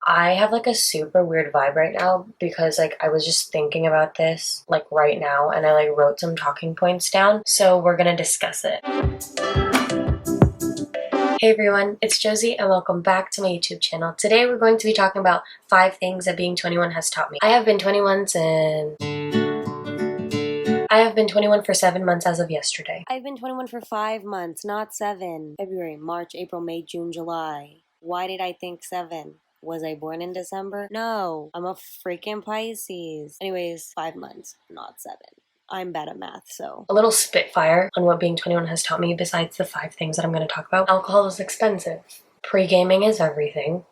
I have like a super weird vibe right now because like I was just thinking about this like right now and I like wrote some talking points down. So we're gonna discuss it. Hey everyone, it's Josie and welcome back to my YouTube channel. Today we're going to be talking about 5 things that being 21 has taught me. I have been 21 for 7 months as of yesterday. I've been 21 for 5 months, not 7. February, March, April, May, June, July. Why did I think 7? Was I born in December? No, I'm a freaking Pisces. Anyways, 5 months, not 7. I'm bad at math, so. A little spitfire on what being 21 has taught me besides the 5 things that I'm going to talk about. Alcohol is expensive. Pre-gaming is everything.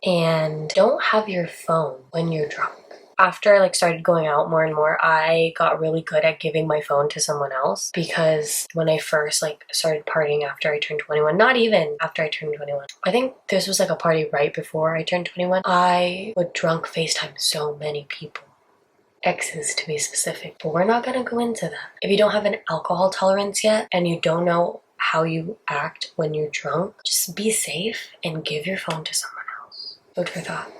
And don't have your phone when you're drunk. After I like started going out more and more, I got really good at giving my phone to someone else because when I first like started partying after I turned 21, not even after I turned 21, I think this was like a party right before I turned 21, I would drunk FaceTime so many people. Exes to be specific, but we're not gonna go into that. If you don't have an alcohol tolerance yet and you don't know how you act when you're drunk, just be safe and give your phone to someone else. Food for thought.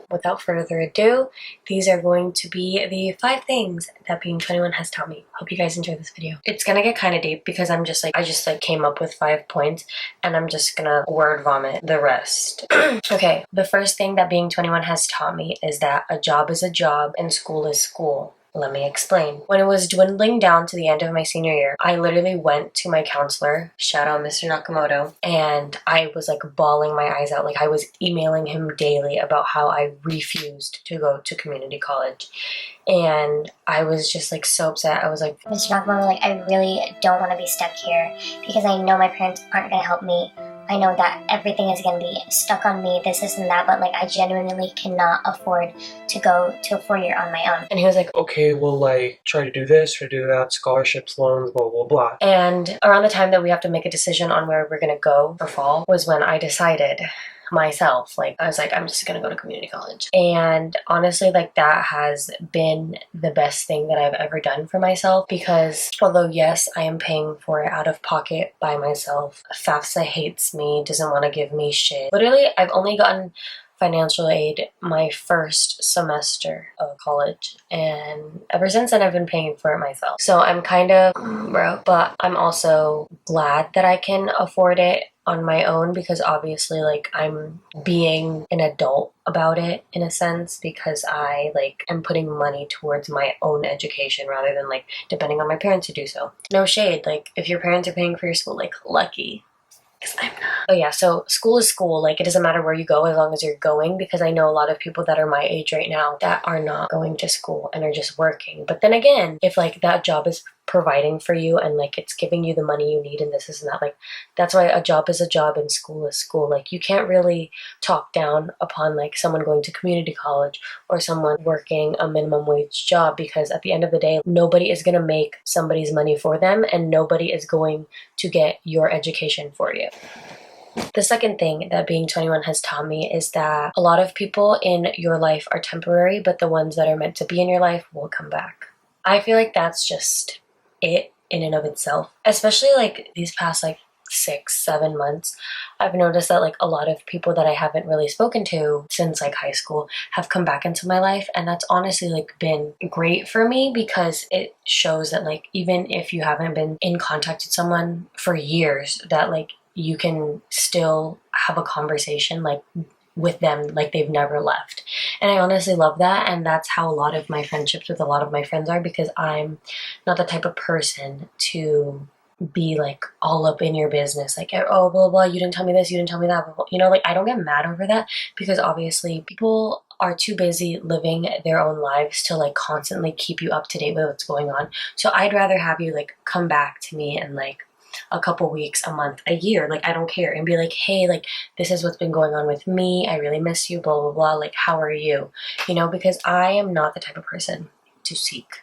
Without further ado, these are going to be the 5 things that being 21 has taught me. Hope you guys enjoy this video. It's gonna get kind of deep because I just came up with 5 points and I'm just gonna word vomit the rest. Okay, the first thing that being 21 has taught me is that a job is a job and school is school. Let me explain. When it was dwindling down to the end of my senior year, I literally went to my counselor, shout out Mr. Nakamoto, and I was like bawling my eyes out. Like I was emailing him daily about how I refused to go to community college. And I was just like so upset. I was like, Mr. Nakamoto, like I really don't want to be stuck here because I know my parents aren't going to help me. I know that everything is going to be stuck on me, this and that, but like I genuinely cannot afford to go to a 4-year on my own. and he was like, okay, well, like, try to do this, try to do that, scholarships, loans, blah, blah, blah. and around the time that we have to make a decision on where we're gonna go for fall was when I decided myself, like I was like, I'm just gonna go to community college. And honestly, like that has been the best thing that I've ever done for myself because although yes, I am paying for it out of pocket by myself, FAFSA hates me, doesn't want to give me shit. Literally, I've only gotten financial aid my first semester of college, and ever since then I've been paying for it myself. So I'm kind of broke, but I'm also glad that I can afford it on my own because obviously like I'm being an adult about it in a sense because I like am putting money towards my own education rather than like depending on my parents to do so. No shade, like if your parents are paying for your school, like lucky. I'm not. But yeah, so school is school. Like it doesn't matter where you go as long as you're going, because I know a lot of people that are my age right now that are not going to school and are just working. But then again, if like that job is providing for you and like it's giving you the money you need and this and that, like that's why a job is a job and school is school. Like you can't really talk down upon like someone going to community college or someone working a minimum wage job because at the end of the day, nobody is going to make somebody's money for them and nobody is going to get your education for you. The second thing that being 21 has taught me is that a lot of people in your life are temporary, but the ones that are meant to be in your life will come back. I feel like that's just it in and of itself. Especially like these past like 6-7 months, I've noticed that like a lot of people that I haven't really spoken to since like high school have come back into my life, and that's honestly like been great for me because it shows that like even if you haven't been in contact with someone for years, that like you can still have a conversation like with them like they've never left. And I honestly love that, and that's how a lot of my friendships with a lot of my friends are because I'm not the type of person to be like all up in your business, like oh blah blah, you didn't tell me this, you didn't tell me that, blah, blah. You know, like I don't get mad over that because obviously people are too busy living their own lives to like constantly keep you up to date with what's going on. So I'd rather have you like come back to me and like a couple weeks, a month, a year, like I don't care, and be like, hey, like this is what's been going on with me, I really miss you, blah blah blah, like how are you, you know, because I am not the type of person to seek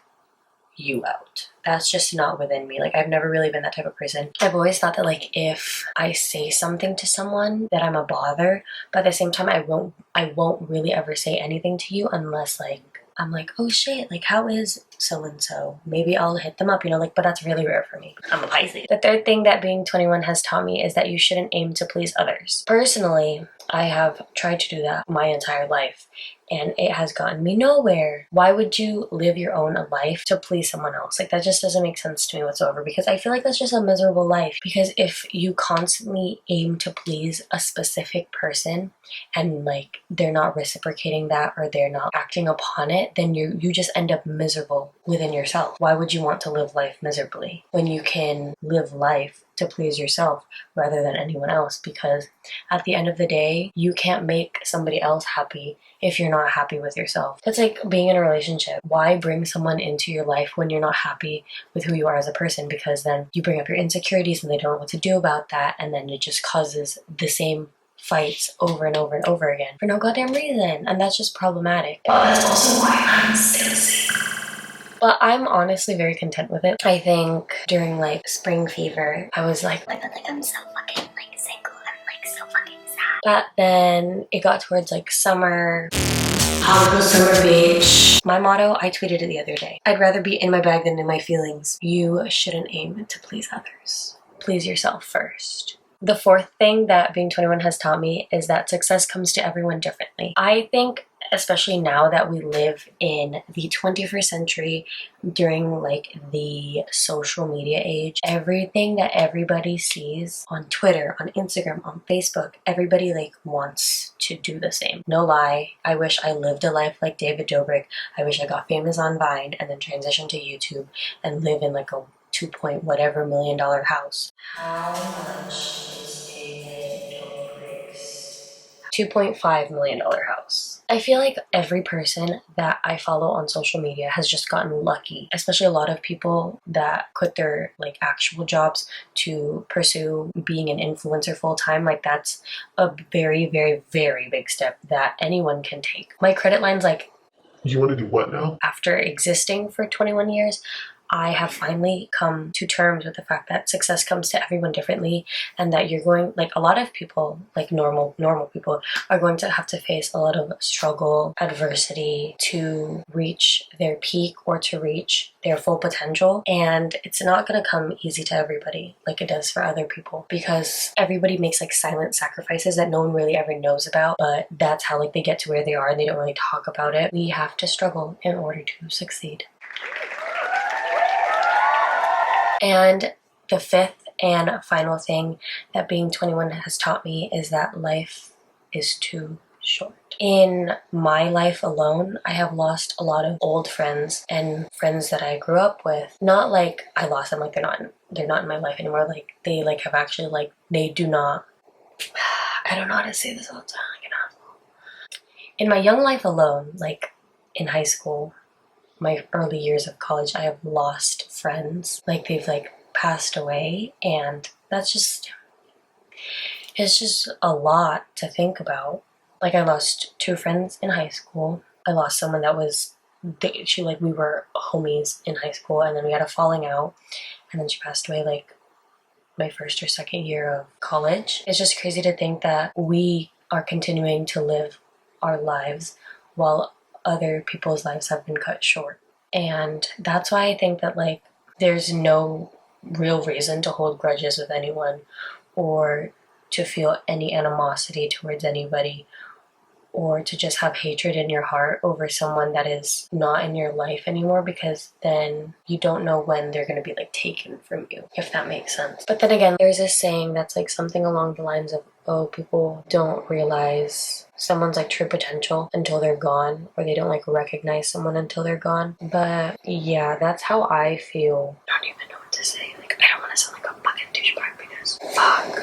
you out. That's just not within me. Like I've never really been that type of person. I've always thought that like if I say something to someone that I'm a bother, but at the same time I won't really ever say anything to you unless like I'm like, oh shit, like how is so-and-so? Maybe I'll hit them up, you know, like, but that's really rare for me. I'm a Pisces. The third thing that being 21 has taught me is that you shouldn't aim to please others. Personally, I have tried to do that my entire life, and it has gotten me nowhere. Why would you live your own life to please someone else? Like, that just doesn't make sense to me whatsoever, because I feel like that's just a miserable life. Because if you constantly aim to please a specific person and like they're not reciprocating that, or they're not acting upon it, then you just end up miserable within yourself. Why would you want to live life miserably when you can live life to please yourself rather than anyone else? Because at the end of the day, you can't make somebody else happy if you're not happy with yourself. That's like being in a relationship. Why bring someone into your life when you're not happy with who you are as a person? Because then you bring up your insecurities and they don't know what to do about that, and then it just causes the same fights over and over and over again for no goddamn reason, and that's just problematic. But that's also why I'm still single. But I'm honestly very content with it. I think during like spring fever, I was like, Oh my god, like I'm so fucking like single. I'm like so fucking sad. but then it got towards like summer. How was summer, bitch? My motto, I tweeted it the other day. I'd rather be in my bag than in my feelings. You shouldn't aim to please others. Please yourself first. The fourth thing that being 21 has taught me is that success comes to everyone differently. I think, especially now that we live in the 21st century during like the social media age, everything that everybody sees on Twitter, on Instagram, on Facebook, everybody like wants to do the same. No lie, I wish I lived a life like David Dobrik. I wish I got famous on Vine and then transitioned to YouTube and live in like a 2 point whatever $1 million house. How much is David Dobrik's $2.5 million house? I feel like every person that I follow on social media has just gotten lucky, especially a lot of people that quit their like actual jobs to pursue being an influencer full time. Like, that's a very, very, very big step that anyone can take. My credit line's like, you want to do what now? After existing for 21 years, I have finally come to terms with the fact that success comes to everyone differently, and that you're going, like, a lot of people, like normal people, are going to have to face a lot of struggle, adversity to reach their peak or to reach their full potential. And it's not going to come easy to everybody like it does for other people, because everybody makes like silent sacrifices that no one really ever knows about, but that's how like they get to where they are and they don't really talk about it. We have to struggle in order to succeed. And the fifth and final thing that being 21 has taught me is that life is too short. In my life alone, I have lost a lot of old friends and friends that I grew up with. Not like I lost them, like they're not in my life anymore. Like, they like have actually like, they do not, I don't know how to say this all the time, like an asshole. In my young life alone, like in high school, my early years of college, I have lost friends. Like, they've like passed away, and that's just, it's just a lot to think about. Like, I lost 2 friends in high school. I lost someone that was, we were homies in high school, and then we had a falling out, and then she passed away like my first or second year of college. It's just crazy to think that we are continuing to live our lives while other people's lives have been cut short. And that's why I think that like there's no real reason to hold grudges with anyone or to feel any animosity towards anybody, or to just have hatred in your heart over someone that is not in your life anymore, because then you don't know when they're going to be like taken from you, if that makes sense. But then again, there's this saying that's like something along the lines of, oh, people don't realize someone's like true potential until they're gone, or they don't like recognize someone until they're gone. But yeah, that's how I feel. I don't even know what to say. Like, I don't want to sound like a fucking douchebag because fuck.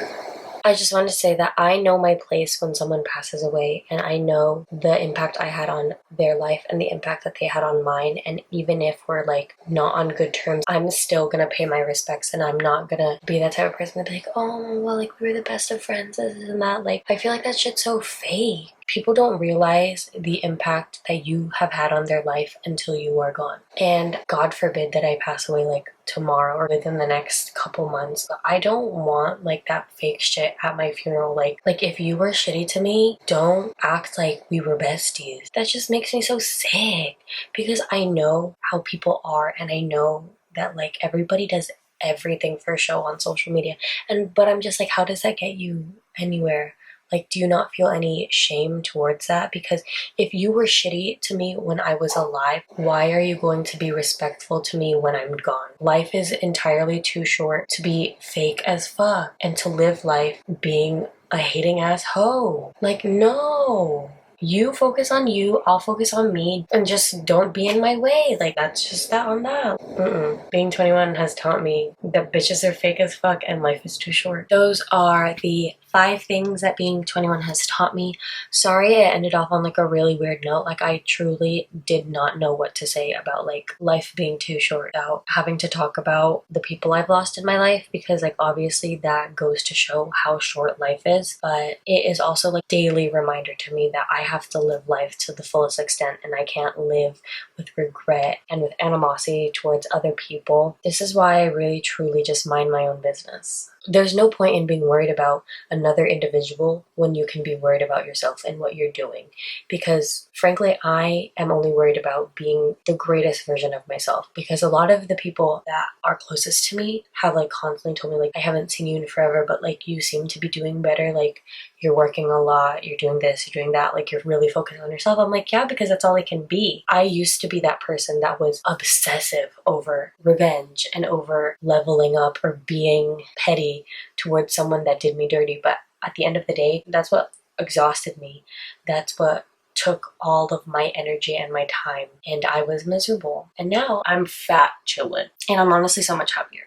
I just want to say that I know my place when someone passes away, and I know the impact I had on their life and the impact that they had on mine. And even if we're like not on good terms, I'm still gonna pay my respects, and I'm not gonna be that type of person to be like, oh, well, like we were the best of friends, this and that. Like, I feel like that shit's so fake. People don't realize the impact that you have had on their life until you are gone. And God forbid that I pass away like tomorrow or within the next couple months. I don't want like that fake shit at my funeral. Like if you were shitty to me, don't act like we were besties. That just makes me so sick, because I know how people are, and I know that like everybody does everything for show on social media. But I'm just like, how does that get you anywhere? Like, do you not feel any shame towards that? Because if you were shitty to me when I was alive, why are you going to be respectful to me when I'm gone? Life is entirely too short to be fake as fuck and to live life being a hating ass hoe. Like, no. You focus on you, I'll focus on me, and just don't be in my way. Like, that's just that on that. Being 21 has taught me that bitches are fake as fuck and life is too short. Those are the 5 things that being 21 has taught me. Sorry it ended off on like a really weird note. Like, I truly did not know what to say about like life being too short without having to talk about the people I've lost in my life, because like obviously that goes to show how short life is, but it is also like daily reminder to me that I have to live life to the fullest extent and I can't live with regret and with animosity towards other people. This is why I really truly just mind my own business. There's no point in being worried about another individual when you can be worried about yourself and what you're doing. Because frankly, I am only worried about being the greatest version of myself. Because a lot of the people that are closest to me have like constantly told me like, I haven't seen you in forever, but like you seem to be doing better. Like, you're working a lot, you're doing this, you're doing that, like you're really focused on yourself. I'm like, yeah, because that's all I can be. I used to be that person that was obsessive over revenge and over leveling up or being petty towards someone that did me dirty. But at the end of the day, that's what exhausted me. That's what took all of my energy and my time, and I was miserable. And now I'm fat chilling, and I'm honestly so much happier.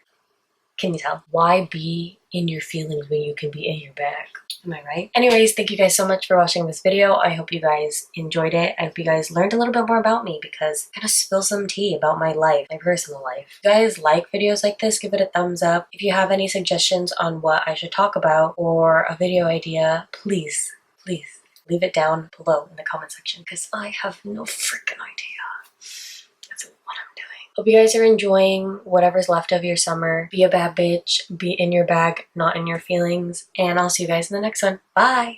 Can you tell? Why be in your feelings when you can be in your bag? Am I right? Anyways, thank you guys so much for watching this video. I hope you guys enjoyed it. I hope you guys learned a little bit more about me, because I'm gonna spill some tea about my life, my personal life. If you guys like videos like this, give it a thumbs up. If you have any suggestions on what I should talk about or a video idea, please leave it down below in the comment section, because I have no freaking idea. That's what I'm doing. Hope you guys are enjoying whatever's left of your summer. Be a bad bitch, be in your bag, not in your feelings, and I'll see you guys in the next one. Bye!